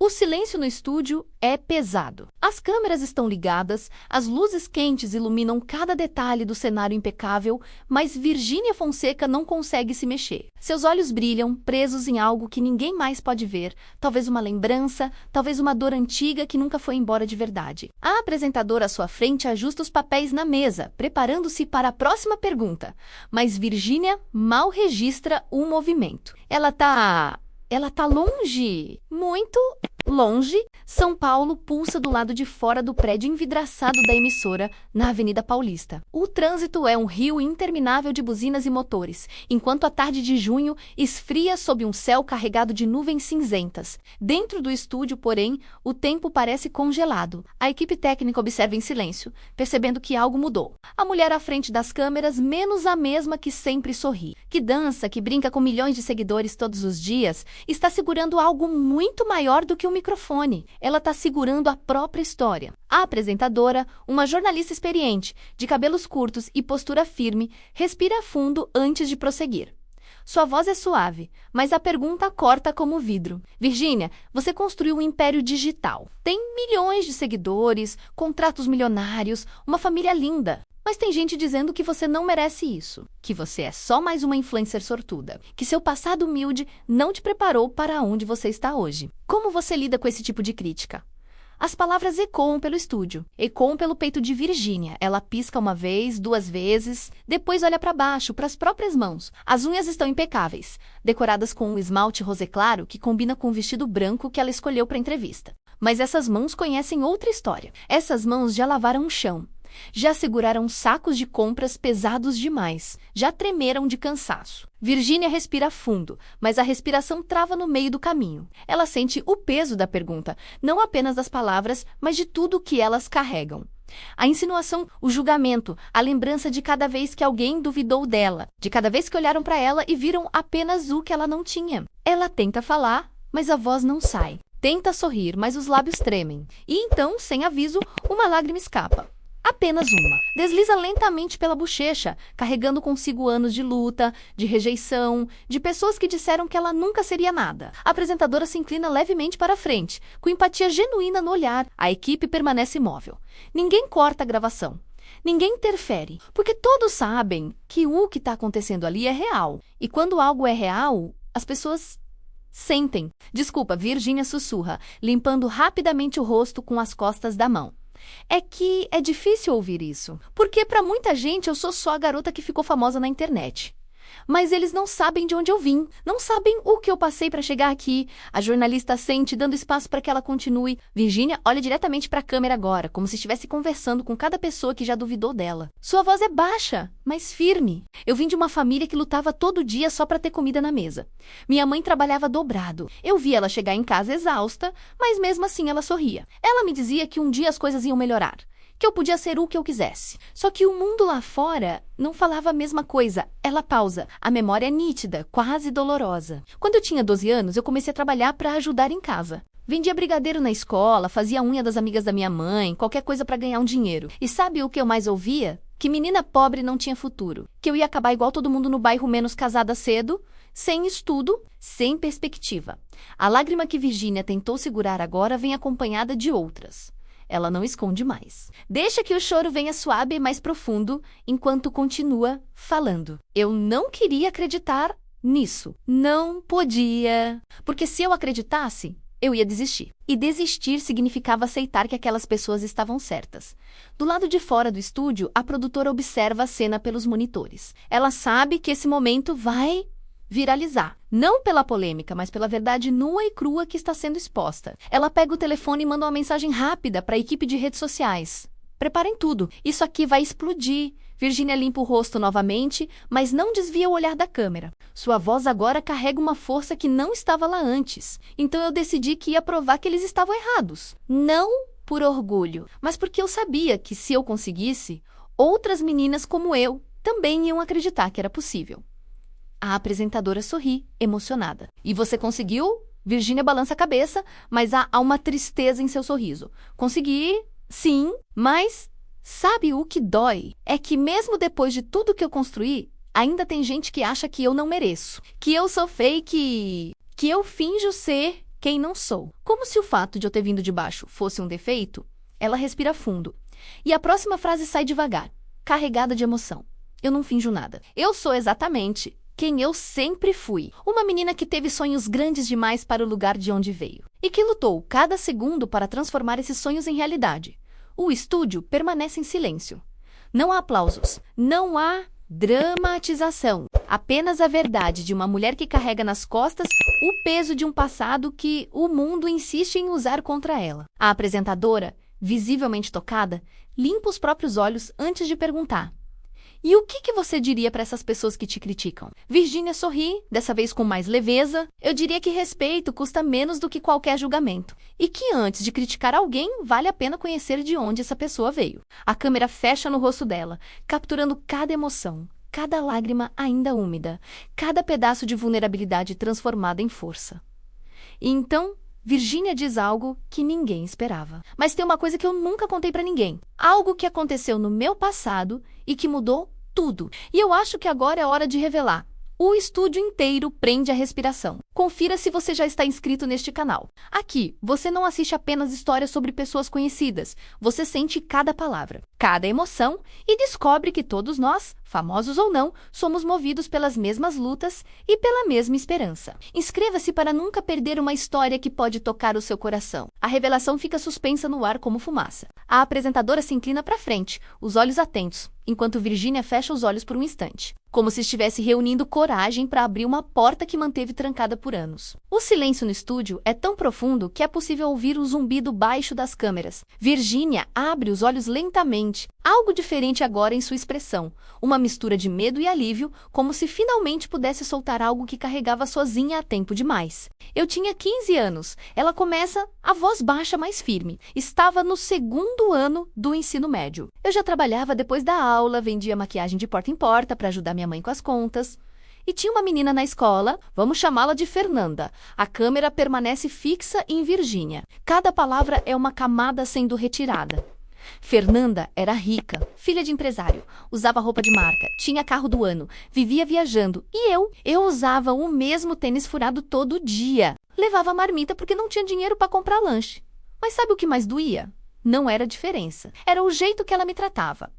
O silêncio no estúdio é pesado. As câmeras estão ligadas, as luzes quentes iluminam cada detalhe do cenário impecável, mas Virgínia Fonseca não consegue se mexer. Seus olhos brilham, presos em algo que ninguém mais pode ver, talvez uma lembrança, talvez uma dor antiga que nunca foi embora de verdade. A apresentadora à sua frente ajusta os papéis na mesa, preparando-se para a próxima pergunta, mas Virgínia mal registra o movimento. Ela tá longe, muito longe. São Paulo pulsa do lado de fora do prédio envidraçado da emissora, na Avenida Paulista. O trânsito é um rio interminável de buzinas e motores, enquanto a tarde de junho esfria sob um céu carregado de nuvens cinzentas. Dentro do estúdio, porém, o tempo parece congelado. A equipe técnica observa em silêncio, percebendo que algo mudou. A mulher à frente das câmeras, menos a mesma que sempre sorri, que dança, que brinca com milhões de seguidores todos os dias, está segurando algo muito maior do que o microfone. Ela está segurando a própria história. A apresentadora, uma jornalista experiente, de cabelos curtos e postura firme, respira fundo antes de prosseguir. Sua voz é suave, mas a pergunta corta como vidro. Virgínia, você construiu um império digital. Tem milhões de seguidores, contratos milionários, uma família linda. Mas tem gente dizendo que você não merece isso, que você é só mais uma influencer sortuda, que seu passado humilde não te preparou para onde você está hoje. Como você lida com esse tipo de crítica? As palavras ecoam pelo estúdio, ecoam pelo peito de Virgínia. Ela pisca uma vez, duas vezes, depois olha para baixo, para as próprias mãos. As unhas estão impecáveis, decoradas com um esmalte rosé claro que combina com o vestido branco que ela escolheu para a entrevista. Mas essas mãos conhecem outra história. Essas mãos já lavaram o chão. Já seguraram sacos de compras pesados demais, já tremeram de cansaço. Virgínia respira fundo, mas a respiração trava no meio do caminho. Ela sente o peso da pergunta, não apenas das palavras, mas de tudo que elas carregam. A insinuação, o julgamento, a lembrança de cada vez que alguém duvidou dela, de cada vez que olharam para ela e viram apenas o que ela não tinha. Ela tenta falar, mas a voz não sai. Tenta sorrir, mas os lábios tremem. E então, sem aviso, uma lágrima escapa. Apenas uma. Desliza lentamente pela bochecha, carregando consigo anos de luta, de rejeição, de pessoas que disseram que ela nunca seria nada. A apresentadora se inclina levemente para a frente, com empatia genuína no olhar. A equipe permanece imóvel. Ninguém corta a gravação. Ninguém interfere, porque todos sabem que o que está acontecendo ali é real. E quando algo é real, as pessoas sentem. Desculpa, Virgínia sussurra, limpando rapidamente o rosto com as costas da mão. É que é difícil ouvir isso, porque para muita gente eu sou só a garota que ficou famosa na internet. Mas eles não sabem de onde eu vim, não sabem o que eu passei para chegar aqui. A jornalista sente, dando espaço para que ela continue. Virgínia olha diretamente para a câmera agora, como se estivesse conversando com cada pessoa que já duvidou dela. Sua voz é baixa, mas firme. Eu vim de uma família que lutava todo dia só para ter comida na mesa. Minha mãe trabalhava dobrado. Eu vi ela chegar em casa exausta, mas mesmo assim ela sorria. Ela me dizia que um dia as coisas iam melhorar, que eu podia ser o que eu quisesse. Só que o mundo lá fora não falava a mesma coisa. Ela pausa. A memória é nítida, quase dolorosa. Quando eu tinha 12 anos, eu comecei a trabalhar para ajudar em casa. Vendia brigadeiro na escola, fazia a unha das amigas da minha mãe, qualquer coisa para ganhar um dinheiro. E sabe o que eu mais ouvia? Que menina pobre não tinha futuro. Que eu ia acabar igual todo mundo no bairro, menos casada cedo, sem estudo, sem perspectiva. A lágrima que Virgínia tentou segurar agora vem acompanhada de outras. Ela não esconde mais. Deixa que o choro venha suave e mais profundo, enquanto continua falando. Eu não queria acreditar nisso. Não podia. Porque se eu acreditasse, eu ia desistir. E desistir significava aceitar que aquelas pessoas estavam certas. Do lado de fora do estúdio, a produtora observa a cena pelos monitores. Ela sabe que esse momento vai viralizar. Não pela polêmica, mas pela verdade nua e crua que está sendo exposta. Ela pega o telefone e manda uma mensagem rápida para a equipe de redes sociais. Preparem tudo, isso aqui vai explodir. Virgínia limpa o rosto novamente, mas não desvia o olhar da câmera. Sua voz agora carrega uma força que não estava lá antes. Então eu decidi que ia provar que eles estavam errados. Não por orgulho, mas porque eu sabia que se eu conseguisse, outras meninas como eu também iam acreditar que era possível. A apresentadora sorri, emocionada. E você conseguiu? Virgínia balança a cabeça, mas há uma tristeza em seu sorriso. Consegui, sim, mas sabe o que dói? É que mesmo depois de tudo que eu construí, ainda tem gente que acha que eu não mereço. Que eu sou fake, que eu finjo ser quem não sou. Como se o fato de eu ter vindo de baixo fosse um defeito, ela respira fundo. E a próxima frase sai devagar, carregada de emoção. Eu não finjo nada. Eu sou exatamente quem eu sempre fui. Uma menina que teve sonhos grandes demais para o lugar de onde veio. E que lutou cada segundo para transformar esses sonhos em realidade. O estúdio permanece em silêncio. Não há aplausos. Não há dramatização. Apenas a verdade de uma mulher que carrega nas costas o peso de um passado que o mundo insiste em usar contra ela. A apresentadora, visivelmente tocada, limpa os próprios olhos antes de perguntar: e o que você diria para essas pessoas que te criticam? Virgínia sorri, dessa vez com mais leveza. Eu diria que respeito custa menos do que qualquer julgamento. E que antes de criticar alguém, vale a pena conhecer de onde essa pessoa veio. A câmera fecha no rosto dela, capturando cada emoção, cada lágrima ainda úmida, cada pedaço de vulnerabilidade transformada em força. E então, Virgínia diz algo que ninguém esperava. Mas tem uma coisa que eu nunca contei para ninguém. Algo que aconteceu no meu passado e que mudou tudo. E eu acho que agora é hora de revelar. O estúdio inteiro prende a respiração. Confira se você já está inscrito neste canal. Aqui, você não assiste apenas histórias sobre pessoas conhecidas. Você sente cada palavra, cada emoção e descobre que todos nós, famosos ou não, somos movidos pelas mesmas lutas e pela mesma esperança. Inscreva-se para nunca perder uma história que pode tocar o seu coração. A revelação fica suspensa no ar como fumaça. A apresentadora se inclina para frente, os olhos atentos, enquanto Virgínia fecha os olhos por um instante, como se estivesse reunindo coragem para abrir uma porta que manteve trancada por anos. O silêncio no estúdio é tão profundo que é possível ouvir o zumbido baixo das câmeras. Virgínia abre os olhos lentamente, algo diferente agora em sua expressão, uma mistura de medo e alívio, como se finalmente pudesse soltar algo que carregava sozinha há tempo demais. Eu tinha 15 anos. Ela começa, a voz baixa mais firme. Estava no 2º ano do ensino médio. Eu já trabalhava depois da aula, vendia maquiagem de porta em porta para ajudar minha mãe com as contas. E tinha uma menina na escola, vamos chamá-la de Fernanda. A câmera permanece fixa em Virgínia. Cada palavra é uma camada sendo retirada. Fernanda era rica, filha de empresário, usava roupa de marca, tinha carro do ano, vivia viajando. E eu usava o mesmo tênis furado todo dia. Levava marmita porque não tinha dinheiro para comprar lanche. Mas sabe o que mais doía? Não era a diferença, era o jeito que ela me tratava.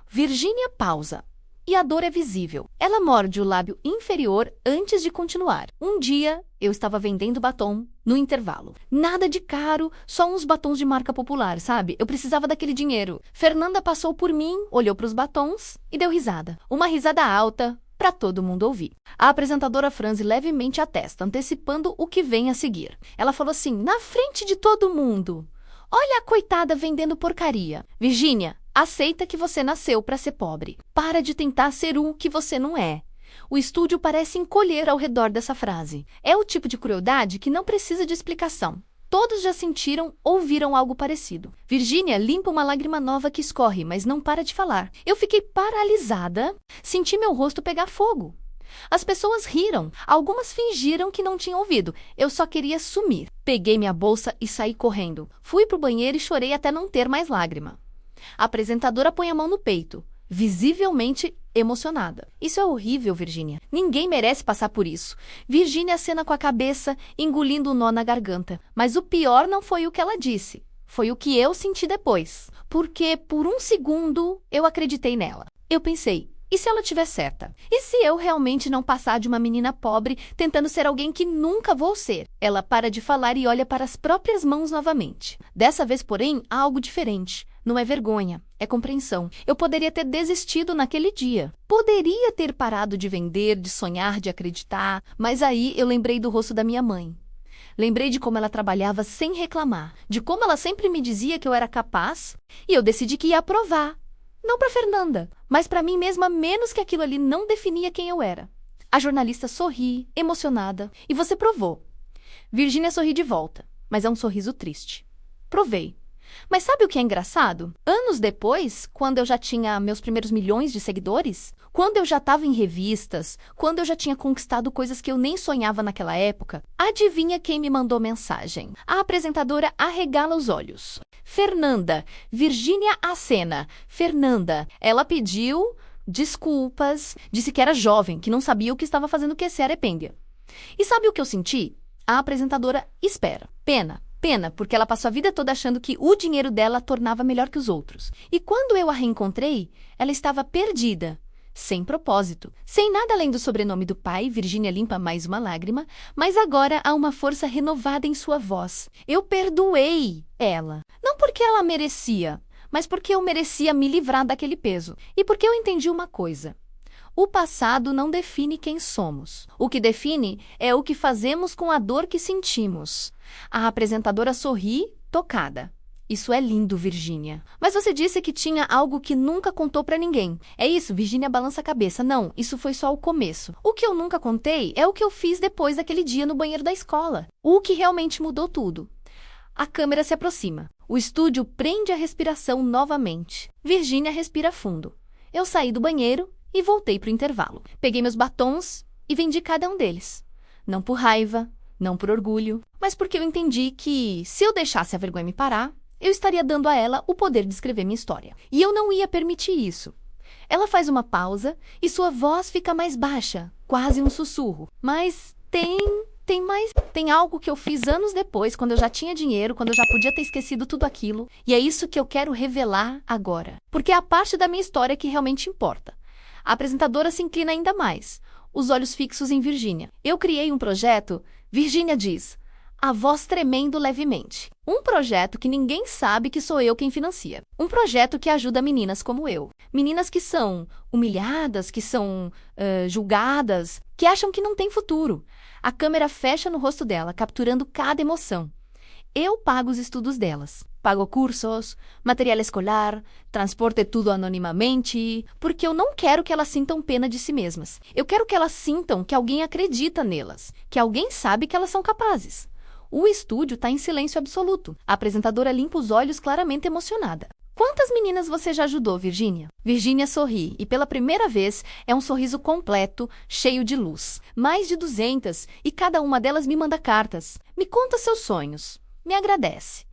Virgínia pausa. E a dor é visível. Ela morde o lábio inferior antes de continuar. Um dia, eu estava vendendo batom no intervalo. Nada de caro, só uns batons de marca popular, sabe? Eu precisava daquele dinheiro. Fernanda passou por mim, olhou para os batons e deu risada. Uma risada alta, para todo mundo ouvir. A apresentadora franze levemente a testa, antecipando o que vem a seguir. Ela falou assim, na frente de todo mundo: olha a coitada vendendo porcaria. Virgínia, aceita que você nasceu para ser pobre. Para de tentar ser o que você não é. O estúdio parece encolher ao redor dessa frase. É o tipo de crueldade que não precisa de explicação. Todos já sentiram ou viram algo parecido. Virgínia limpa uma lágrima nova que escorre, mas não para de falar. Eu fiquei paralisada, senti meu rosto pegar fogo. As pessoas riram, algumas fingiram que não tinham ouvido. Eu só queria sumir. Peguei minha bolsa e saí correndo. Fui pro banheiro e chorei até não ter mais lágrima. A apresentadora põe a mão no peito, visivelmente emocionada. Isso é horrível, Virgínia. Ninguém merece passar por isso. Virgínia acena com a cabeça, engolindo o nó na garganta. Mas o pior não foi o que ela disse. Foi o que eu senti depois. Porque, por um segundo, eu acreditei nela. Eu pensei, e se ela estiver certa? E se eu realmente não passar de uma menina pobre tentando ser alguém que nunca vou ser? Ela para de falar e olha para as próprias mãos novamente. Dessa vez, porém, há algo diferente. Não é vergonha, é compreensão. Eu poderia ter desistido naquele dia. Poderia ter parado de vender, de sonhar, de acreditar. Mas aí eu lembrei do rosto da minha mãe. Lembrei de como ela trabalhava sem reclamar. De como ela sempre me dizia que eu era capaz. E eu decidi que ia provar. Não para Fernanda, mas para mim mesma, menos que aquilo ali não definia quem eu era. A jornalista sorri, emocionada. E você provou. Virgínia sorri de volta, mas é um sorriso triste. Provei. Mas sabe o que é engraçado? Anos depois, quando eu já tinha meus primeiros milhões de seguidores, quando eu já estava em revistas, quando eu já tinha conquistado coisas que eu nem sonhava naquela época, adivinha quem me mandou mensagem? A apresentadora arregala os olhos. Fernanda. Virgínia acena. Fernanda. Ela pediu desculpas, disse que era jovem, que não sabia o que estava fazendo QC Arepêndia. E sabe o que eu senti? A apresentadora espera. Pena, porque ela passou a vida toda achando que o dinheiro dela a tornava melhor que os outros. E quando eu a reencontrei, ela estava perdida, sem propósito, sem nada além do sobrenome do pai. Virgínia limpa mais uma lágrima, mas agora há uma força renovada em sua voz. Eu perdoei ela. Não porque ela merecia, mas porque eu merecia me livrar daquele peso. E porque eu entendi uma coisa. O passado não define quem somos. O que define é o que fazemos com a dor que sentimos. A apresentadora sorri, tocada. Isso é lindo, Virgínia. Mas você disse que tinha algo que nunca contou pra ninguém. É isso? Virgínia balança a cabeça. Não, isso foi só o começo. O que eu nunca contei é o que eu fiz depois daquele dia no banheiro da escola. O que realmente mudou tudo. A câmera se aproxima. O estúdio prende a respiração novamente. Virgínia respira fundo. Eu saí do banheiro e voltei para o intervalo. Peguei meus batons e vendi cada um deles. Não por raiva, não por orgulho, mas porque eu entendi que, se eu deixasse a vergonha me parar, eu estaria dando a ela o poder de escrever minha história. E eu não ia permitir isso. Ela faz uma pausa e sua voz fica mais baixa, quase um sussurro. Mas tem algo que eu fiz anos depois, quando eu já tinha dinheiro, quando eu já podia ter esquecido tudo aquilo. E é isso que eu quero revelar agora. Porque é a parte da minha história que realmente importa. A apresentadora se inclina ainda mais, os olhos fixos em Virgínia. Eu criei um projeto, Virgínia diz, a voz tremendo levemente. Um projeto que ninguém sabe que sou eu quem financia. Um projeto que ajuda meninas como eu. Meninas que são humilhadas, que são julgadas, que acham que não tem futuro. A câmera fecha no rosto dela, capturando cada emoção. Eu pago os estudos delas. Pago cursos, material escolar, transporte tudo anonimamente, porque eu não quero que elas sintam pena de si mesmas. Eu quero que elas sintam que alguém acredita nelas, que alguém sabe que elas são capazes. O estúdio está em silêncio absoluto. A apresentadora limpa os olhos, claramente emocionada. Quantas meninas você já ajudou, Virgínia? Virgínia sorri, e pela primeira vez é um sorriso completo, cheio de luz. Mais de 200, e cada uma delas me manda cartas. Me conta seus sonhos. Me agradece.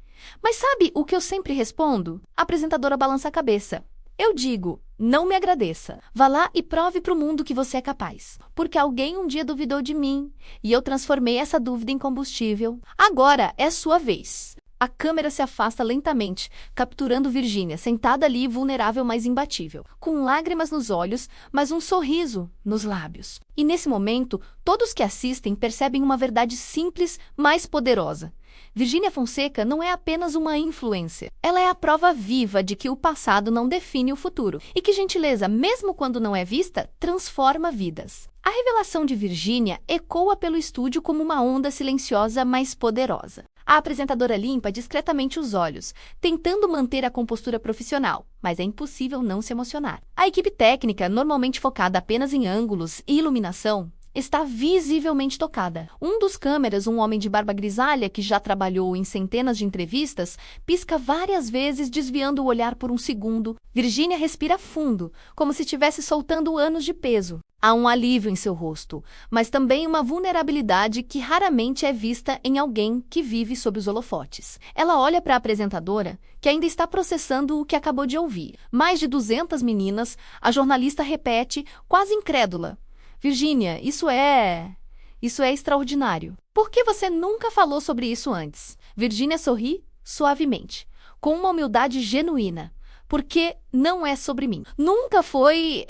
Mas sabe o que eu sempre respondo? A apresentadora balança a cabeça. Eu digo, não me agradeça. Vá lá e prove para o mundo que você é capaz. Porque alguém um dia duvidou de mim e eu transformei essa dúvida em combustível. Agora é sua vez. A câmera se afasta lentamente, capturando Virgínia, sentada ali, vulnerável, mas imbatível, com lágrimas nos olhos, mas um sorriso nos lábios. E nesse momento, todos que assistem percebem uma verdade simples, mas poderosa. Virgínia Fonseca não é apenas uma influencer. Ela é a prova viva de que o passado não define o futuro e que gentileza, mesmo quando não é vista, transforma vidas. A revelação de Virgínia ecoa pelo estúdio como uma onda silenciosa, mas poderosa. A apresentadora limpa discretamente os olhos, tentando manter a compostura profissional, mas é impossível não se emocionar. A equipe técnica, normalmente focada apenas em ângulos e iluminação, está visivelmente tocada. Um dos câmeras, um homem de barba grisalha que já trabalhou em centenas de entrevistas, pisca várias vezes, desviando o olhar por um segundo. Virgínia respira fundo, como se estivesse soltando anos de peso. Há um alívio em seu rosto, mas também uma vulnerabilidade que raramente é vista em alguém que vive sob os holofotes. Ela olha para a apresentadora, que ainda está processando o que acabou de ouvir. Mais de 200 meninas, a jornalista repete, quase incrédula. Virgínia, isso é extraordinário. Por que você nunca falou sobre isso antes? Virgínia sorri suavemente, com uma humildade genuína. Porque não é sobre mim. Nunca foi...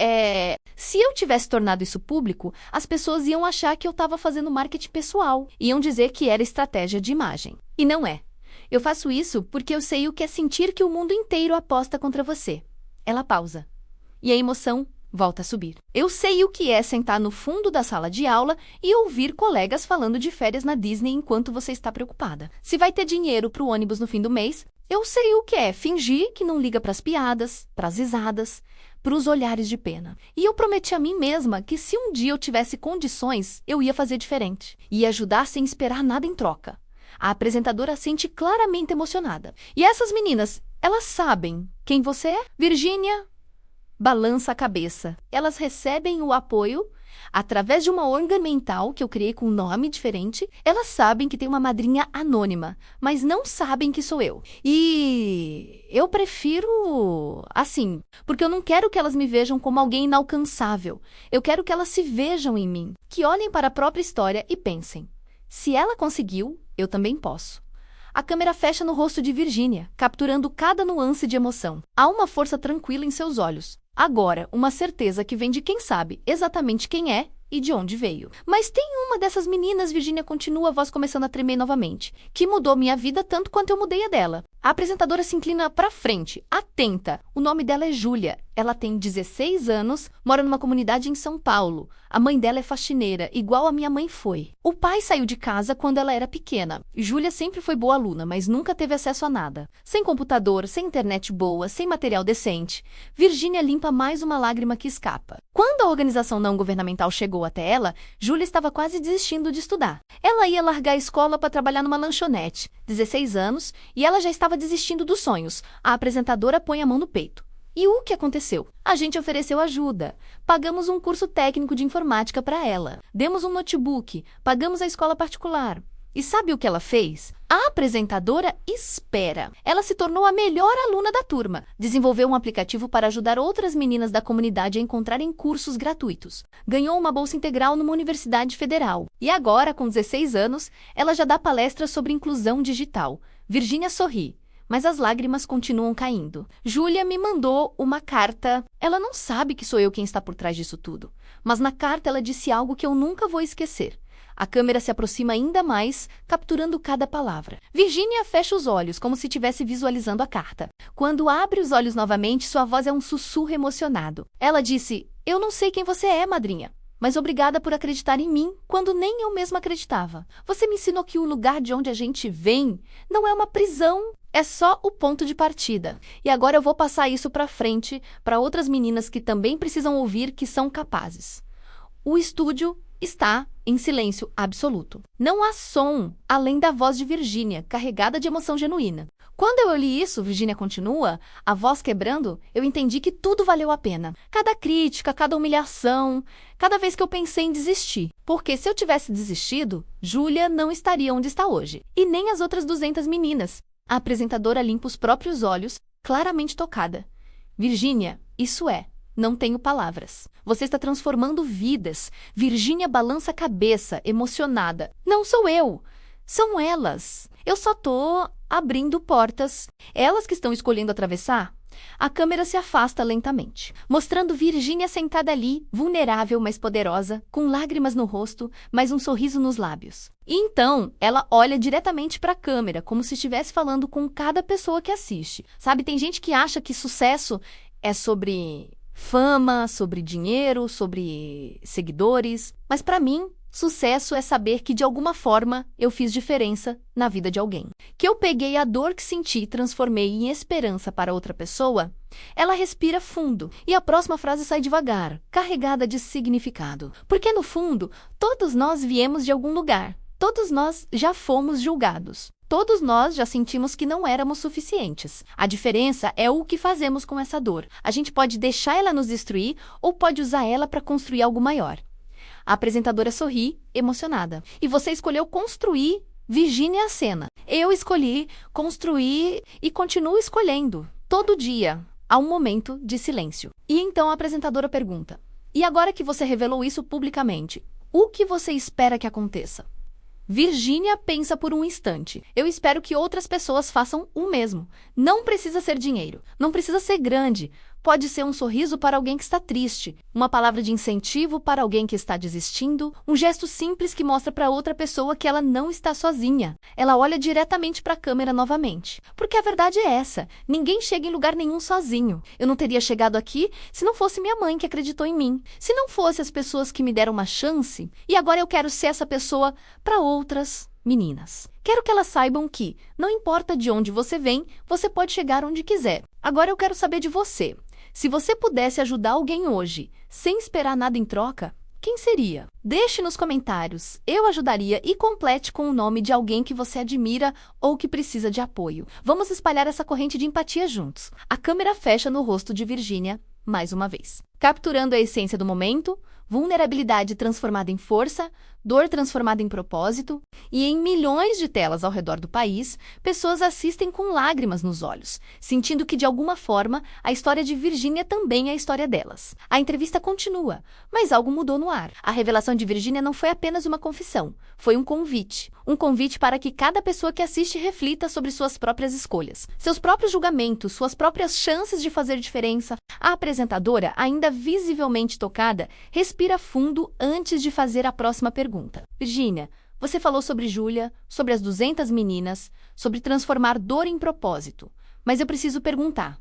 Se eu tivesse tornado isso público, as pessoas iam achar que eu estava fazendo marketing pessoal. Iam dizer que era estratégia de imagem. E não é. Eu faço isso porque eu sei o que é sentir que o mundo inteiro aposta contra você. Ela pausa. E a emoção volta a subir. Eu sei o que é sentar no fundo da sala de aula e ouvir colegas falando de férias na Disney enquanto você está preocupada. Se vai ter dinheiro para o ônibus no fim do mês, eu sei o que é fingir que não liga para as piadas, para as risadas, para os olhares de pena. E eu prometi a mim mesma que se um dia eu tivesse condições, eu ia fazer diferente. Ia ajudar sem esperar nada em troca. A apresentadora sente claramente emocionada. E essas meninas, elas sabem quem você é? Virgínia balança a cabeça. Elas recebem o apoio através de uma órgão mental que eu criei com um nome diferente. Elas sabem que tem uma madrinha anônima, mas não sabem que sou eu. E eu prefiro assim, porque eu não quero que elas me vejam como alguém inalcançável. Eu quero que elas se vejam em mim, que olhem para a própria história e pensem: Se ela conseguiu, eu também posso. A câmera fecha no rosto de Virginia, capturando cada nuance de emoção. Há uma força tranquila em seus olhos. Agora, uma certeza que vem de quem sabe exatamente quem é e de onde veio. Mas tem uma dessas meninas, Virginia continua, a voz começando a tremer novamente, que mudou minha vida tanto quanto eu mudei a dela. A apresentadora se inclina para frente, atenta. O nome dela é Júlia. Ela tem 16 anos, mora numa comunidade em São Paulo. A mãe dela é faxineira, igual a minha mãe foi. O pai saiu de casa quando ela era pequena. Júlia sempre foi boa aluna, mas nunca teve acesso a nada. Sem computador, sem internet boa, sem material decente. Virginia limpa mais uma lágrima que escapa. Quando a organização não governamental chegou até ela, Júlia estava quase desistindo de estudar. Ela ia largar a escola para trabalhar numa lanchonete. 16 anos, e ela já estava desistindo dos sonhos. A apresentadora põe a mão no peito. E o que aconteceu? A gente ofereceu ajuda. Pagamos um curso técnico de informática para ela. Demos um notebook. Pagamos a escola particular. E sabe o que ela fez? A apresentadora espera. Ela se tornou a melhor aluna da turma. Desenvolveu um aplicativo para ajudar outras meninas da comunidade a encontrarem cursos gratuitos. Ganhou uma bolsa integral numa universidade federal. E agora, com 16 anos, ela já dá palestras sobre inclusão digital. Virginia sorri, mas as lágrimas continuam caindo. Júlia me mandou uma carta. Ela não sabe que sou eu quem está por trás disso tudo. Mas na carta ela disse algo que eu nunca vou esquecer. A câmera se aproxima ainda mais, capturando cada palavra. Virginia fecha os olhos, como se estivesse visualizando a carta. Quando abre os olhos novamente, sua voz é um sussurro emocionado. Ela disse, eu não sei quem você é, madrinha, mas obrigada por acreditar em mim quando nem eu mesma acreditava. Você me ensinou que o lugar de onde a gente vem não é uma prisão, é só o ponto de partida. E agora eu vou passar isso para frente para outras meninas que também precisam ouvir que são capazes. O estúdio está em silêncio absoluto. Não há som além da voz de Virginia, carregada de emoção genuína. Quando eu li isso, Virginia continua, a voz quebrando, eu entendi que tudo valeu a pena. Cada crítica, cada humilhação, cada vez que eu pensei em desistir. Porque se eu tivesse desistido, Júlia não estaria onde está hoje. E nem as outras 200 meninas. A apresentadora limpa os próprios olhos, claramente tocada. Virginia, isso é. Não tenho palavras. Você está transformando vidas. Virginia balança a cabeça, emocionada. Não sou eu. São elas. Eu só tô abrindo portas. Elas que estão escolhendo atravessar. A câmera se afasta lentamente, mostrando Virginia sentada ali, vulnerável, mas poderosa, com lágrimas no rosto, mas um sorriso nos lábios. E então, ela olha diretamente para a câmera, como se estivesse falando com cada pessoa que assiste. Sabe, tem gente que acha que sucesso é sobre fama, sobre dinheiro, sobre seguidores. Mas para mim, sucesso é saber que de alguma forma eu fiz diferença na vida de alguém. Que eu peguei a dor que senti e transformei em esperança para outra pessoa. Ela respira fundo e a próxima frase sai devagar, carregada de significado. Porque no fundo, todos nós viemos de algum lugar. Todos nós já fomos julgados. Todos nós já sentimos que não éramos suficientes. A diferença é o que fazemos com essa dor. A gente pode deixar ela nos destruir ou pode usar ela para construir algo maior. A apresentadora sorri, emocionada. E você escolheu construir, Virginia acena. Eu escolhi construir e continuo escolhendo. Todo dia há um momento de silêncio. E então a apresentadora pergunta, e agora que você revelou isso publicamente, o que você espera que aconteça? Virginia pensa por um instante. Eu espero que outras pessoas façam o mesmo. Não precisa ser dinheiro. Não precisa ser grande. Pode ser um sorriso para alguém que está triste, uma palavra de incentivo para alguém que está desistindo, um gesto simples que mostra para outra pessoa que ela não está sozinha. Ela olha diretamente para a câmera novamente. Porque a verdade é essa, ninguém chega em lugar nenhum sozinho. Eu não teria chegado aqui se não fosse minha mãe que acreditou em mim, se não fosse as pessoas que me deram uma chance, e agora eu quero ser essa pessoa para outras meninas. Quero que elas saibam que, não importa de onde você vem, você pode chegar onde quiser. Agora eu quero saber de você. Se você pudesse ajudar alguém hoje, sem esperar nada em troca, quem seria? Deixe nos comentários, eu ajudaria e complete com o nome de alguém que você admira ou que precisa de apoio. Vamos espalhar essa corrente de empatia juntos. A câmera fecha no rosto de Virginia mais uma vez. capturando a essência do momento, vulnerabilidade transformada em força, dor transformada em propósito, e em milhões de telas ao redor do país, pessoas assistem com lágrimas nos olhos, sentindo que, de alguma forma, a história de Virgínia também é a história delas. A entrevista continua, mas algo mudou no ar. A revelação de Virgínia não foi apenas uma confissão, foi um convite. Um convite para que cada pessoa que assiste reflita sobre suas próprias escolhas, seus próprios julgamentos, suas próprias chances de fazer diferença. A apresentadora, ainda visivelmente tocada, respira fundo antes de fazer a próxima pergunta. Virgínia, você falou sobre Júlia, sobre as 200 meninas, sobre transformar dor em propósito. Mas eu preciso perguntar,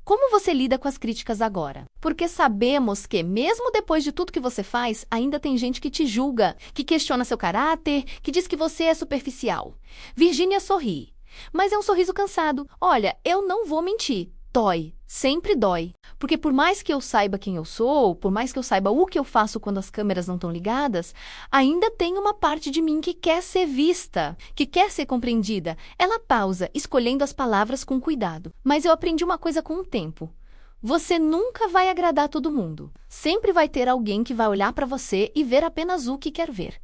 como você lida com as críticas agora? Porque sabemos que, mesmo depois de tudo que você faz, ainda tem gente que te julga, que questiona seu caráter, que diz que você é superficial. Virgínia sorri, mas é um sorriso cansado. Olha, eu não vou mentir. Dói, sempre dói. Porque por mais que eu saiba quem eu sou, por mais que eu saiba o que eu faço quando as câmeras não estão ligadas, ainda tem uma parte de mim que quer ser vista, que quer ser compreendida. Ela pausa, escolhendo as palavras com cuidado. Mas eu aprendi uma coisa com o tempo. Você nunca vai agradar todo mundo. Sempre vai ter alguém que vai olhar para você e ver apenas o que quer ver.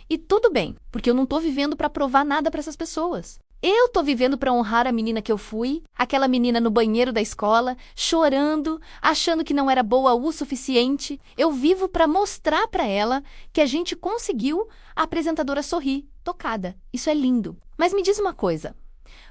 E tudo bem, porque eu não estou vivendo para provar nada para essas pessoas. Eu tô vivendo para honrar a menina que eu fui, aquela menina no banheiro da escola, chorando, achando que não era boa o suficiente. Eu vivo para mostrar para ela que a gente conseguiu. A apresentadora sorri, tocada. Isso é lindo. Mas me diz uma coisa.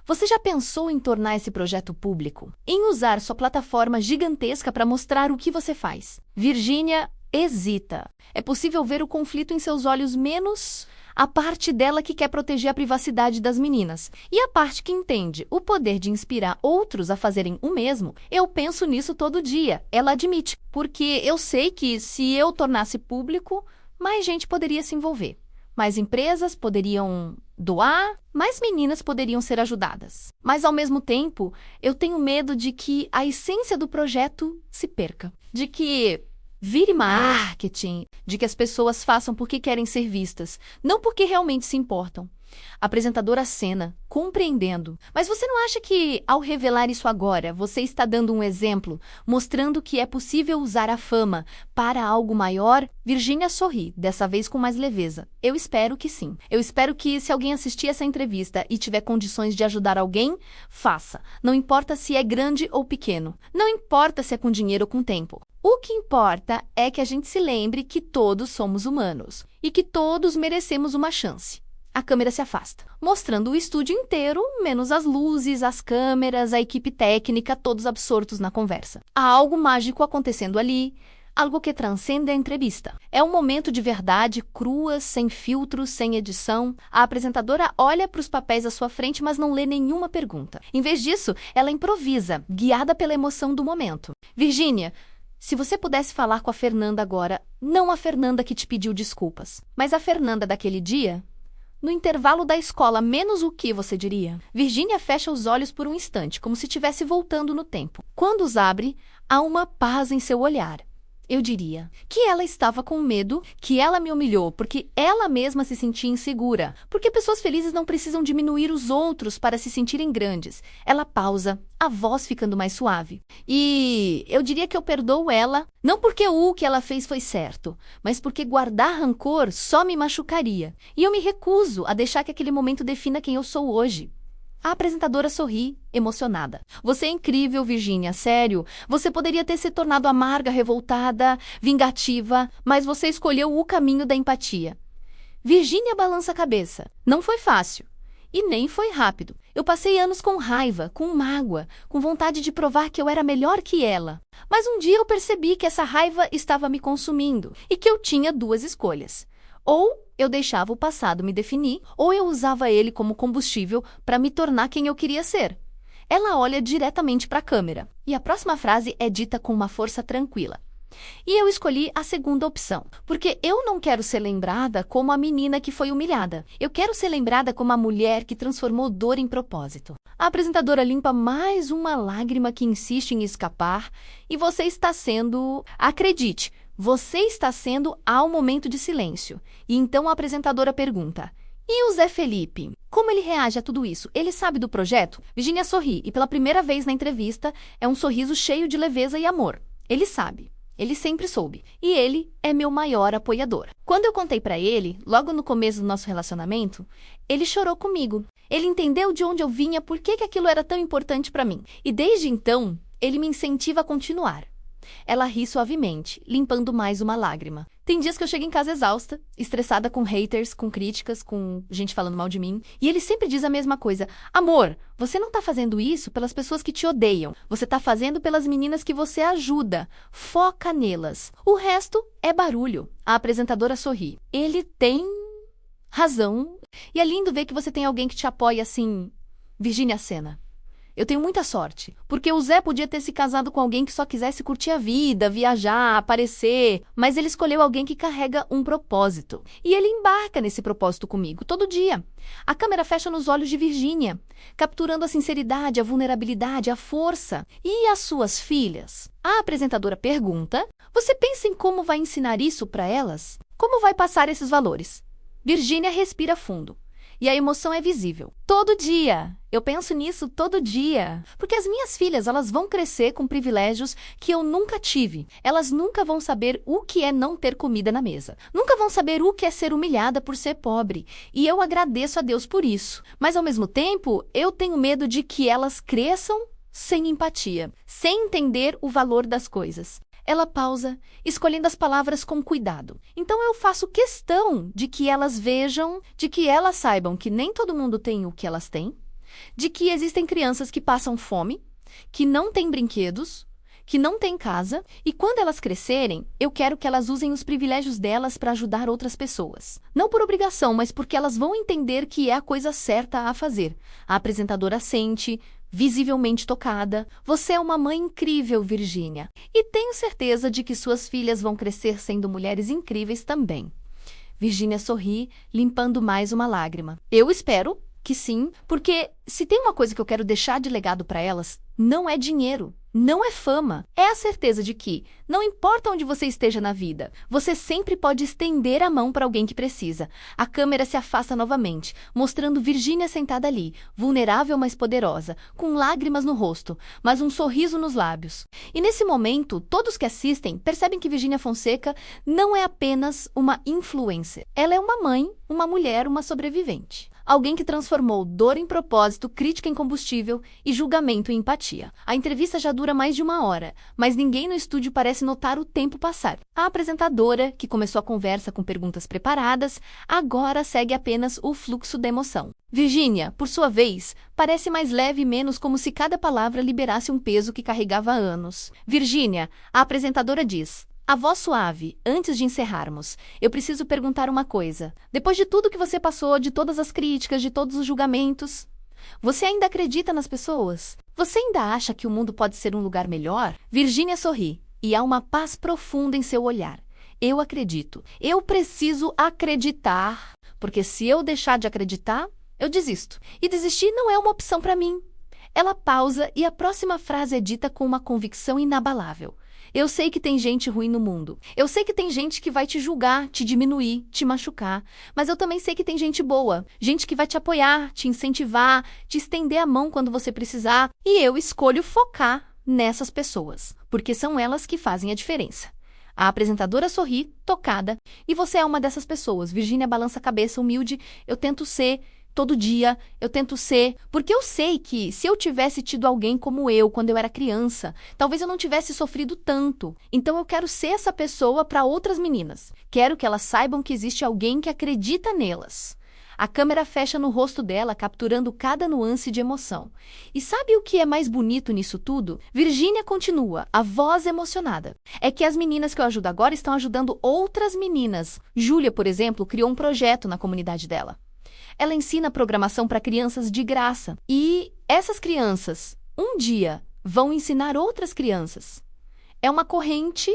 Você já pensou em tornar esse projeto público? Em usar sua plataforma gigantesca para mostrar o que você faz? Virgínia hesita. É possível ver o conflito em seus olhos, menos a parte dela que quer proteger a privacidade das meninas. E a parte que entende o poder de inspirar outros a fazerem o mesmo. Eu penso nisso todo dia, ela admite. Porque eu sei que, se eu tornasse público, mais gente poderia se envolver. Mais empresas poderiam doar, mais meninas poderiam ser ajudadas. Mas, ao mesmo tempo, eu tenho medo de que a essência do projeto se perca. De que vire marketing, de que as pessoas façam porque querem ser vistas, não porque realmente se importam. A apresentadora acena, compreendendo. Mas você não acha que, ao revelar isso agora, você está dando um exemplo, mostrando que é possível usar a fama para algo maior? Virgínia sorri, dessa vez com mais leveza. Eu espero que sim. Eu espero que, se alguém assistir essa entrevista e tiver condições de ajudar alguém, faça. Não importa se é grande ou pequeno. Não importa se é com dinheiro ou com tempo. O que importa é que a gente se lembre que todos somos humanos e que todos merecemos uma chance. A câmera se afasta, mostrando o estúdio inteiro, menos as luzes, as câmeras, a equipe técnica, todos absortos na conversa. Há algo mágico acontecendo ali, algo que transcende a entrevista. É um momento de verdade, crua, sem filtros, sem edição. A apresentadora olha para os papéis à sua frente, mas não lê nenhuma pergunta. Em vez disso, ela improvisa, guiada pela emoção do momento. Virgínia, se você pudesse falar com a Fernanda agora, não a Fernanda que te pediu desculpas, mas a Fernanda daquele dia, no intervalo da escola, menos o que você diria? Virgínia fecha os olhos por um instante, como se estivesse voltando no tempo. Quando os abre, há uma paz em seu olhar. Eu diria que ela estava com medo, que ela me humilhou, porque ela mesma se sentia insegura. Porque pessoas felizes não precisam diminuir os outros para se sentirem grandes. Ela pausa, a voz ficando mais suave. E eu diria que eu perdoo ela, não porque o que ela fez foi certo, mas porque guardar rancor só me machucaria. E eu me recuso a deixar que aquele momento defina quem eu sou hoje. A apresentadora sorri, emocionada. Você é incrível, Virgínia, sério. Você poderia ter se tornado amarga, revoltada, vingativa, mas você escolheu o caminho da empatia. Virgínia balança a cabeça. Não foi fácil. E nem foi rápido. Eu passei anos com raiva, com mágoa, com vontade de provar que eu era melhor que ela. Mas um dia eu percebi que essa raiva estava me consumindo e que eu tinha duas escolhas. Ou eu deixava o passado me definir, ou eu usava ele como combustível para me tornar quem eu queria ser. Ela olha diretamente para a câmera, e a próxima frase é dita com uma força tranquila. E eu escolhi a segunda opção, porque eu não quero ser lembrada como a menina que foi humilhada. Eu quero ser lembrada como a mulher que transformou dor em propósito. A apresentadora limpa mais uma lágrima que insiste em escapar, e você está sendo... Acredite, você está sendo ao momento de silêncio. E então a apresentadora pergunta: e o Zé Felipe? Como ele reage a tudo isso? Ele sabe do projeto? Virgínia sorri, e pela primeira vez na entrevista, é um sorriso cheio de leveza e amor. Ele sabe. Ele sempre soube. E ele é meu maior apoiador. Quando eu contei pra ele, logo no começo do nosso relacionamento, ele chorou comigo. Ele entendeu de onde eu vinha, por que aquilo era tão importante pra mim. E desde então, ele me incentiva a continuar. Ela ri suavemente, limpando mais uma lágrima. Tem dias que eu chego em casa exausta, estressada com haters, com críticas, com gente falando mal de mim. E ele sempre diz a mesma coisa. Amor, você não tá fazendo isso pelas pessoas que te odeiam. Você tá fazendo pelas meninas que você ajuda. Foca nelas. O resto é barulho. A apresentadora sorri. Ele tem razão. E é lindo ver que você tem alguém que te apoia assim. Virgínia Senna. Eu tenho muita sorte, porque o Zé podia ter se casado com alguém que só quisesse curtir a vida, viajar, aparecer, mas ele escolheu alguém que carrega um propósito. E ele embarca nesse propósito comigo, todo dia. A câmera fecha nos olhos de Virgínia, capturando a sinceridade, a vulnerabilidade, a força. E as suas filhas? A apresentadora pergunta, você pensa em como vai ensinar isso para elas? Como vai passar esses valores? Virgínia respira fundo. E a emoção é visível. Todo dia. Eu penso nisso todo dia. Porque as minhas filhas, elas vão crescer com privilégios que eu nunca tive. Elas nunca vão saber o que é não ter comida na mesa. Nunca vão saber o que é ser humilhada por ser pobre. E eu agradeço a Deus por isso. Mas, ao mesmo tempo, eu tenho medo de que elas cresçam sem empatia, sem entender o valor das coisas. Ela pausa, escolhendo as palavras com cuidado. Então eu faço questão de que elas vejam, de que elas saibam que nem todo mundo tem o que elas têm, de que existem crianças que passam fome, que não têm brinquedos, que não têm casa, e quando elas crescerem, eu quero que elas usem os privilégios delas para ajudar outras pessoas. Não por obrigação, mas porque elas vão entender que é a coisa certa a fazer. A apresentadora sente, visivelmente tocada. Você é uma mãe incrível, Virgínia. E tenho certeza de que suas filhas vão crescer sendo mulheres incríveis também. Virgínia sorri, limpando mais uma lágrima. Eu espero que sim, porque se tem uma coisa que eu quero deixar de legado para elas, não é dinheiro, não é fama. É a certeza de que, não importa onde você esteja na vida, você sempre pode estender a mão para alguém que precisa. A câmera se afasta novamente, mostrando Virgínia sentada ali, vulnerável mas poderosa, com lágrimas no rosto, mas um sorriso nos lábios. E nesse momento, todos que assistem percebem que Virgínia Fonseca não é apenas uma influencer. Ela é uma mãe, uma mulher, uma sobrevivente. Alguém que transformou dor em propósito, crítica em combustível e julgamento em empatia. A entrevista já dura mais de 1 hora, mas ninguém no estúdio parece notar o tempo passar. A apresentadora, que começou a conversa com perguntas preparadas, agora segue apenas o fluxo da emoção. Virgínia, por sua vez, parece mais leve e menos como se cada palavra liberasse um peso que carregava há anos. Virgínia, a apresentadora diz: a voz suave, antes de encerrarmos, eu preciso perguntar uma coisa. Depois de tudo que você passou, de todas as críticas, de todos os julgamentos, você ainda acredita nas pessoas? Você ainda acha que o mundo pode ser um lugar melhor? Virgínia sorri, e há uma paz profunda em seu olhar. Eu acredito. Eu preciso acreditar, porque se eu deixar de acreditar, eu desisto. E desistir não é uma opção para mim. Ela pausa e a próxima frase é dita com uma convicção inabalável. Eu sei que tem gente ruim no mundo. Eu sei que tem gente que vai te julgar, te diminuir, te machucar. Mas eu também sei que tem gente boa. Gente que vai te apoiar, te incentivar, te estender a mão quando você precisar. E eu escolho focar nessas pessoas, porque são elas que fazem a diferença. A apresentadora sorri, tocada. E você é uma dessas pessoas. Virgínia balança a cabeça, humilde. Eu tento ser. Todo dia, eu tento ser, porque eu sei que se eu tivesse tido alguém como eu quando eu era criança, talvez eu não tivesse sofrido tanto. Então eu quero ser essa pessoa para outras meninas. Quero que elas saibam que existe alguém que acredita nelas. A câmera fecha no rosto dela, capturando cada nuance de emoção. E sabe o que é mais bonito nisso tudo? Virgínia continua, a voz emocionada. É que as meninas que eu ajudo agora estão ajudando outras meninas. Júlia, por exemplo, criou um projeto na comunidade dela. Ela ensina programação para crianças de graça. E essas crianças, um dia, vão ensinar outras crianças. É uma corrente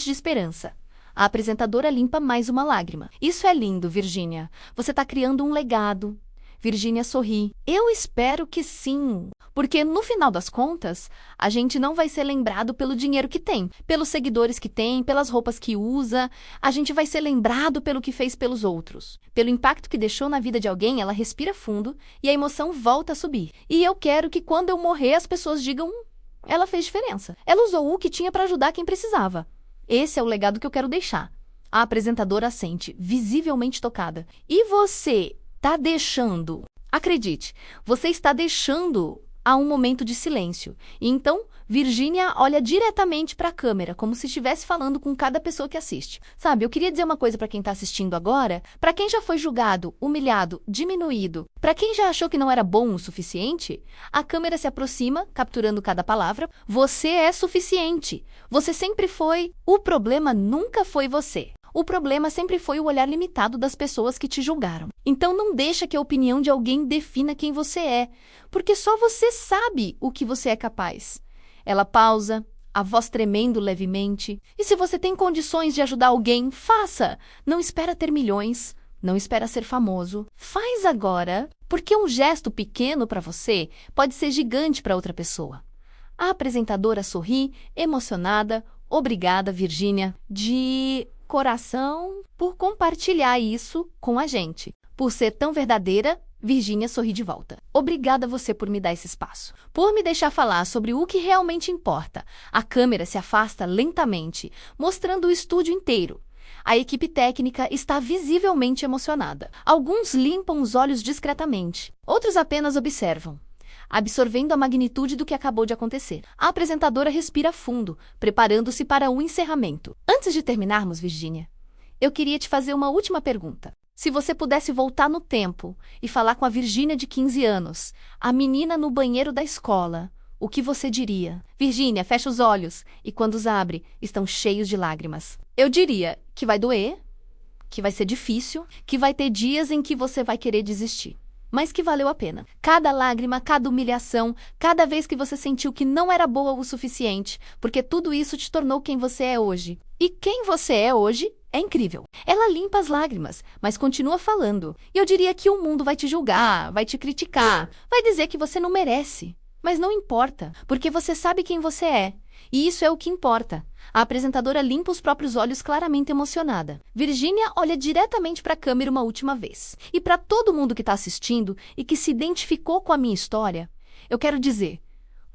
de esperança. A apresentadora limpa mais uma lágrima. Isso é lindo, Virgínia. Você está criando um legado. Virgínia sorri. Eu espero que sim. Porque, no final das contas, a gente não vai ser lembrado pelo dinheiro que tem, pelos seguidores que tem, pelas roupas que usa. A gente vai ser lembrado pelo que fez pelos outros. Pelo impacto que deixou na vida de alguém, ela respira fundo e a emoção volta a subir. E eu quero que quando eu morrer, as pessoas digam: Ela fez diferença. Ela usou o que tinha para ajudar quem precisava. Esse é o legado que eu quero deixar. A apresentadora assente, visivelmente tocada. E você está deixando... Acredite, você está deixando a um momento de silêncio. E então, Virgínia olha diretamente para a câmera, como se estivesse falando com cada pessoa que assiste. Sabe, eu queria dizer uma coisa para quem está assistindo agora, para quem já foi julgado, humilhado, diminuído, para quem já achou que não era bom o suficiente, a câmera se aproxima, capturando cada palavra. Você é suficiente. Você sempre foi. O problema nunca foi você. O problema sempre foi o olhar limitado das pessoas que te julgaram. Então não deixa que a opinião de alguém defina quem você é, porque só você sabe o que você é capaz. Ela pausa, a voz tremendo levemente. E se você tem condições de ajudar alguém, faça! Não espera ter milhões, não espera ser famoso. Faz agora, porque um gesto pequeno para você pode ser gigante para outra pessoa. A apresentadora sorri, emocionada. Obrigada, Virgínia, de coração, por compartilhar isso com a gente. Por ser tão verdadeira, Virgínia sorri de volta. Obrigada a você por me dar esse espaço, por me deixar falar sobre o que realmente importa. A câmera se afasta lentamente, mostrando o estúdio inteiro. A equipe técnica está visivelmente emocionada. Alguns limpam os olhos discretamente, outros apenas observam, absorvendo a magnitude do que acabou de acontecer. A apresentadora respira fundo, preparando-se para o encerramento. Antes de terminarmos, Virgínia, eu queria te fazer uma última pergunta. Se você pudesse voltar no tempo e falar com a Virgínia de 15 anos, a menina no banheiro da escola, o que você diria? Virgínia, fecha os olhos e quando os abre, estão cheios de lágrimas. Eu diria que vai doer, que vai ser difícil, que vai ter dias em que você vai querer desistir. Mas que valeu a pena. Cada lágrima, cada humilhação, cada vez que você sentiu que não era boa o suficiente, porque tudo isso te tornou quem você é hoje. E quem você é hoje é incrível. Ela limpa as lágrimas, mas continua falando. E eu diria que o mundo vai te julgar, vai te criticar, vai dizer que você não merece. Mas não importa, porque você sabe quem você é. E isso é o que importa. A apresentadora limpa os próprios olhos claramente emocionada. Virgínia olha diretamente para a câmera uma última vez. E para todo mundo que está assistindo e que se identificou com a minha história, eu quero dizer,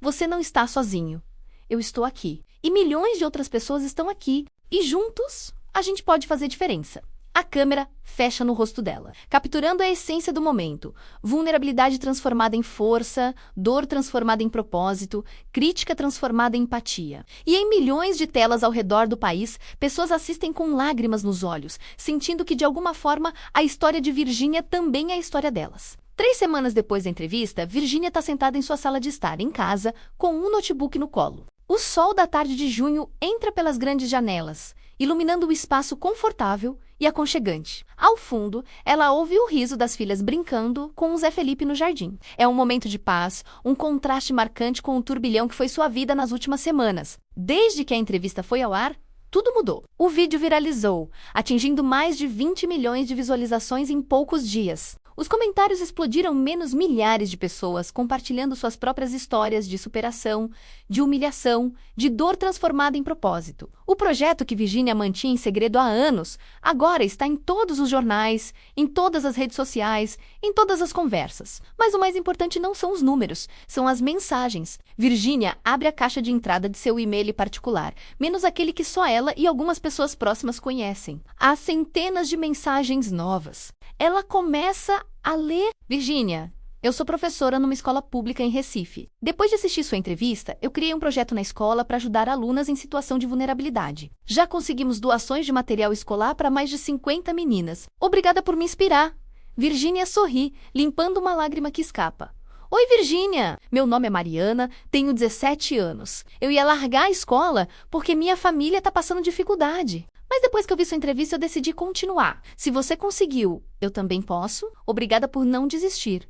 você não está sozinho. Eu estou aqui. E milhões de outras pessoas estão aqui. E juntos, a gente pode fazer diferença. A câmera fecha no rosto dela, capturando a essência do momento. Vulnerabilidade transformada em força, dor transformada em propósito, crítica transformada em empatia. E em milhões de telas ao redor do país, pessoas assistem com lágrimas nos olhos, sentindo que de alguma forma a história de Virgínia também é a história delas. 3 semanas depois da entrevista, Virgínia está sentada em sua sala de estar, em casa, com um notebook no colo. O sol da tarde de junho entra pelas grandes janelas, iluminando o espaço confortável e aconchegante. Ao fundo, ela ouve o riso das filhas brincando com o Zé Felipe no jardim. É um momento de paz, um contraste marcante com o turbilhão que foi sua vida nas últimas semanas. Desde que a entrevista foi ao ar, tudo mudou. O vídeo viralizou, atingindo mais de 20 milhões de visualizações em poucos dias. Os comentários explodiram, menos milhares de pessoas compartilhando suas próprias histórias de superação, de humilhação, de dor transformada em propósito. O projeto que Virgínia mantinha em segredo há anos, agora está em todos os jornais, em todas as redes sociais, em todas as conversas. Mas o mais importante não são os números, são as mensagens. Virgínia abre a caixa de entrada de seu e-mail particular, menos aquele que só ela e algumas pessoas próximas conhecem. Há centenas de mensagens novas. Ela começa a ler. Virgínia, eu sou professora numa escola pública em Recife. Depois de assistir sua entrevista, eu criei um projeto na escola para ajudar alunas em situação de vulnerabilidade. Já conseguimos doações de material escolar para mais de 50 meninas. Obrigada por me inspirar. Virgínia sorri, limpando uma lágrima que escapa. Oi, Virgínia! Meu nome é Mariana, tenho 17 anos. Eu ia largar a escola porque minha família está passando dificuldade. Mas depois que eu vi sua entrevista, eu decidi continuar. Se você conseguiu, eu também posso. Obrigada por não desistir.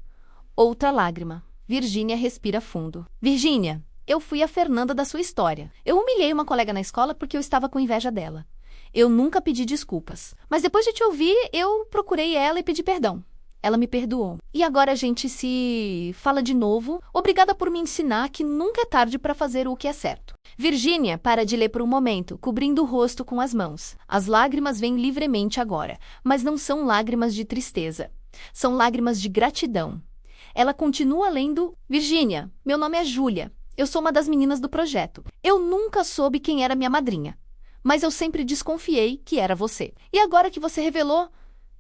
Outra lágrima. Virgínia respira fundo. Virgínia, eu fui a Fernanda da sua história. Eu humilhei uma colega na escola porque eu estava com inveja dela. Eu nunca pedi desculpas. Mas depois de te ouvir, eu procurei ela e pedi perdão. Ela me perdoou. E agora a gente se fala de novo. Obrigada por me ensinar que nunca é tarde para fazer o que é certo. Virgínia para de ler por um momento, cobrindo o rosto com as mãos. As lágrimas vêm livremente agora, mas não são lágrimas de tristeza. São lágrimas de gratidão. Ela continua lendo. Virgínia, meu nome é Júlia. Eu sou uma das meninas do projeto. Eu nunca soube quem era minha madrinha, mas eu sempre desconfiei que era você. E agora que você revelou,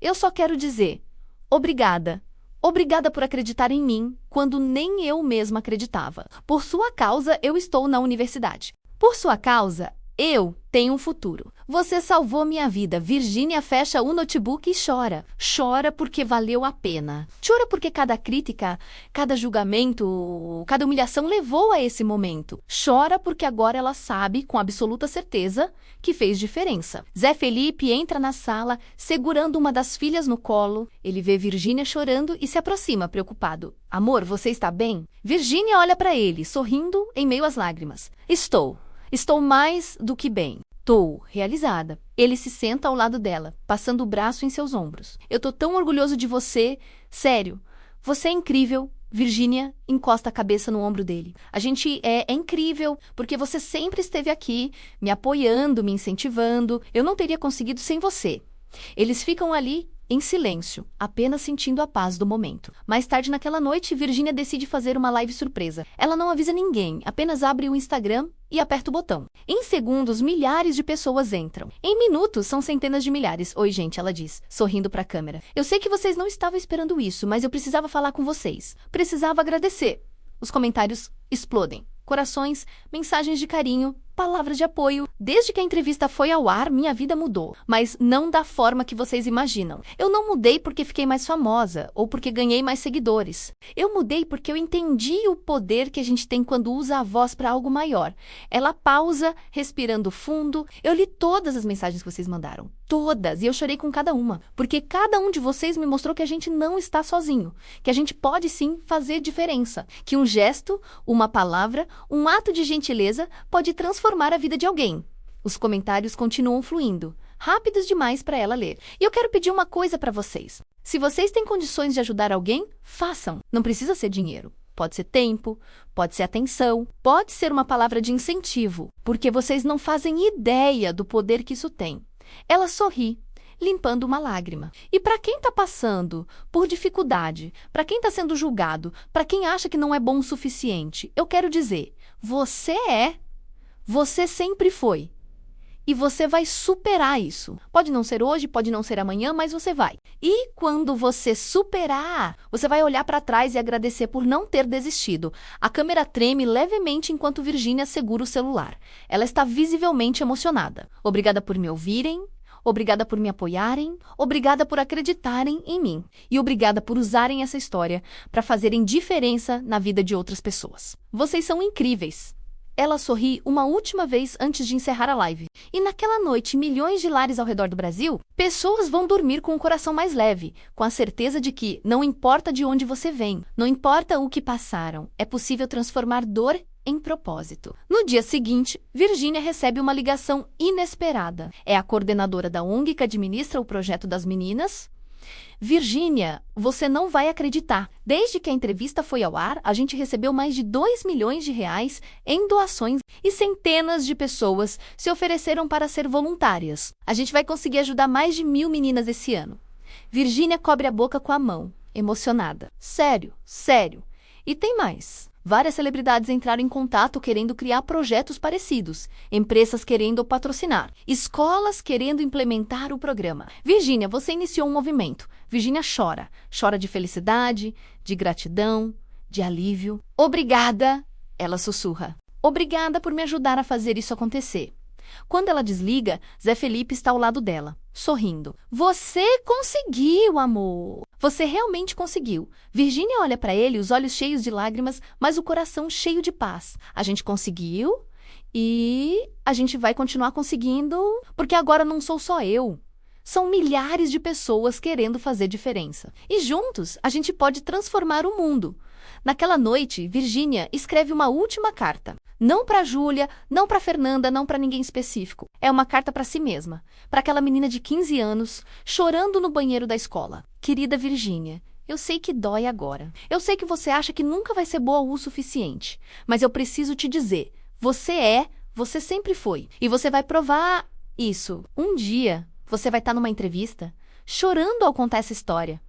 eu só quero dizer obrigada. Obrigada por acreditar em mim quando nem eu mesma acreditava. Por sua causa, eu estou na universidade. Por sua causa, eu tenho um futuro. Você salvou minha vida. Virgínia fecha o notebook e chora. Chora porque valeu a pena. Chora porque cada crítica, cada julgamento, cada humilhação levou a esse momento. Chora porque agora ela sabe, com absoluta certeza, que fez diferença. Zé Felipe entra na sala, segurando uma das filhas no colo. Ele vê Virgínia chorando e se aproxima, preocupado. Amor, você está bem? Virgínia olha para ele, sorrindo em meio às lágrimas. Estou mais do que bem. Estou realizada. Ele se senta ao lado dela, passando o braço em seus ombros. Eu tô tão orgulhoso de você. Sério, você é incrível. Virgínia encosta a cabeça no ombro dele. A gente é incrível porque você sempre esteve aqui, me apoiando, me incentivando. Eu não teria conseguido sem você. Eles ficam ali em silêncio, apenas sentindo a paz do momento. Mais tarde naquela noite, Virgínia decide fazer uma live surpresa. Ela não avisa ninguém, apenas abre o Instagram e aperta o botão. Em segundos, milhares de pessoas entram. Em minutos, são centenas de milhares. Oi, gente, ela diz, sorrindo para a câmera. Eu sei que vocês não estavam esperando isso, mas eu precisava falar com vocês. Precisava agradecer. Os comentários explodem. Corações, mensagens de carinho, palavras de apoio. Desde que a entrevista foi ao ar, minha vida mudou. Mas não da forma que vocês imaginam. Eu não mudei porque fiquei mais famosa ou porque ganhei mais seguidores. Eu mudei porque eu entendi o poder que a gente tem quando usa a voz para algo maior. Ela pausa, respirando fundo. Eu li todas as mensagens que vocês mandaram. Todas. E eu chorei com cada uma. Porque cada um de vocês me mostrou que a gente não está sozinho. Que a gente pode sim fazer diferença. Que um gesto, uma palavra, um ato de gentileza pode transformar a vida de alguém. Os comentários continuam fluindo, rápidos demais para ela ler. E eu quero pedir uma coisa para vocês. Se vocês têm condições de ajudar alguém, façam. Não precisa ser dinheiro. Pode ser tempo, pode ser atenção, pode ser uma palavra de incentivo, porque vocês não fazem ideia do poder que isso tem. Ela sorri, limpando uma lágrima. E para quem está passando por dificuldade, para quem está sendo julgado, para quem acha que não é bom o suficiente, eu quero dizer, você sempre foi. E você vai superar isso. Pode não ser hoje, pode não ser amanhã, mas você vai. E quando você superar, você vai olhar para trás e agradecer por não ter desistido. A câmera treme levemente enquanto Virgínia segura o celular. Ela está visivelmente emocionada. Obrigada por me ouvirem. Obrigada por me apoiarem, obrigada por acreditarem em mim e obrigada por usarem essa história para fazerem diferença na vida de outras pessoas. Vocês são incríveis. Ela sorri uma última vez antes de encerrar a live. E naquela noite, milhões de lares ao redor do Brasil, pessoas vão dormir com o coração mais leve, com a certeza de que não importa de onde você vem, não importa o que passaram, é possível transformar dor em propósito. No dia seguinte, Virgínia recebe uma ligação inesperada. É a coordenadora da ONG que administra o projeto das meninas. Virgínia, você não vai acreditar. Desde que a entrevista foi ao ar, a gente recebeu mais de 2 milhões de reais em doações e centenas de pessoas se ofereceram para ser voluntárias. A gente vai conseguir ajudar mais de 1.000 meninas esse ano. Virgínia cobre a boca com a mão, emocionada. Sério. E tem mais. Várias celebridades entraram em contato querendo criar projetos parecidos, empresas querendo patrocinar, escolas querendo implementar o programa. Virgínia, você iniciou um movimento. Virgínia chora. Chora de felicidade, de gratidão, de alívio. Obrigada, ela sussurra. Obrigada por me ajudar a fazer isso acontecer. Quando ela desliga, Zé Felipe está ao lado dela, sorrindo. Você conseguiu, amor! Você realmente conseguiu. Virgínia olha para ele, os olhos cheios de lágrimas, mas o coração cheio de paz. A gente conseguiu e a gente vai continuar conseguindo, porque agora não sou só eu. São milhares de pessoas querendo fazer diferença. E juntos, a gente pode transformar o mundo. Naquela noite, Virgínia escreve uma última carta. Não para Júlia, não para Fernanda, não para ninguém específico. É uma carta para si mesma, para aquela menina de 15 anos, chorando no banheiro da escola. Querida Virgínia, eu sei que dói agora. Eu sei que você acha que nunca vai ser boa o suficiente. Mas eu preciso te dizer, você sempre foi. E você vai provar isso. Um dia, você vai estar numa entrevista, chorando ao contar essa história.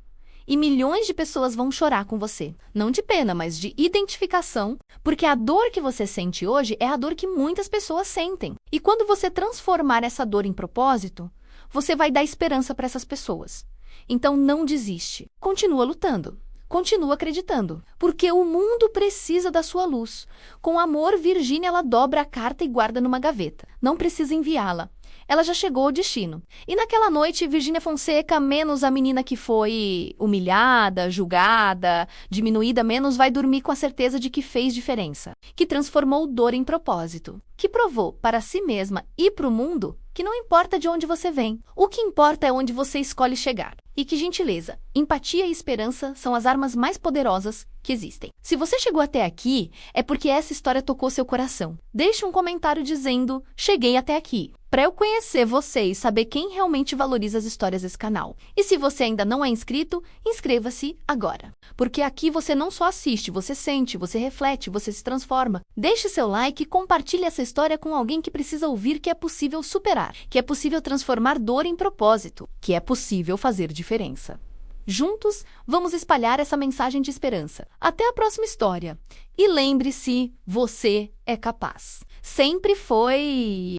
e milhões de pessoas vão chorar com você. Não de pena, mas de identificação, porque a dor que você sente hoje é a dor que muitas pessoas sentem. E quando você transformar essa dor em propósito, você vai dar esperança para essas pessoas. Então não desiste. Continua lutando. Continua acreditando, porque o mundo precisa da sua luz. Com amor, Virgínia ela dobra a carta e guarda numa gaveta. Não precisa enviá-la. Ela já chegou ao destino. E naquela noite, Virgínia Fonseca, menos a menina que foi humilhada, julgada, diminuída menos, vai dormir com a certeza de que fez diferença, que transformou dor em propósito, que provou para si mesma e para o mundo que não importa de onde você vem, o que importa é onde você escolhe chegar. E que gentileza, empatia e esperança são as armas mais poderosas que existem. Se você chegou até aqui, é porque essa história tocou seu coração. Deixe um comentário dizendo, cheguei até aqui, para eu conhecer você e saber quem realmente valoriza as histórias desse canal. E se você ainda não é inscrito, inscreva-se agora. Porque aqui você não só assiste, você sente, você reflete, você se transforma. Deixe seu like e compartilhe essa história com alguém que precisa ouvir que é possível superar, que é possível transformar dor em propósito, que é possível fazer diferença. Juntos, vamos espalhar essa mensagem de esperança. Até a próxima história. E lembre-se, você é capaz. Sempre foi...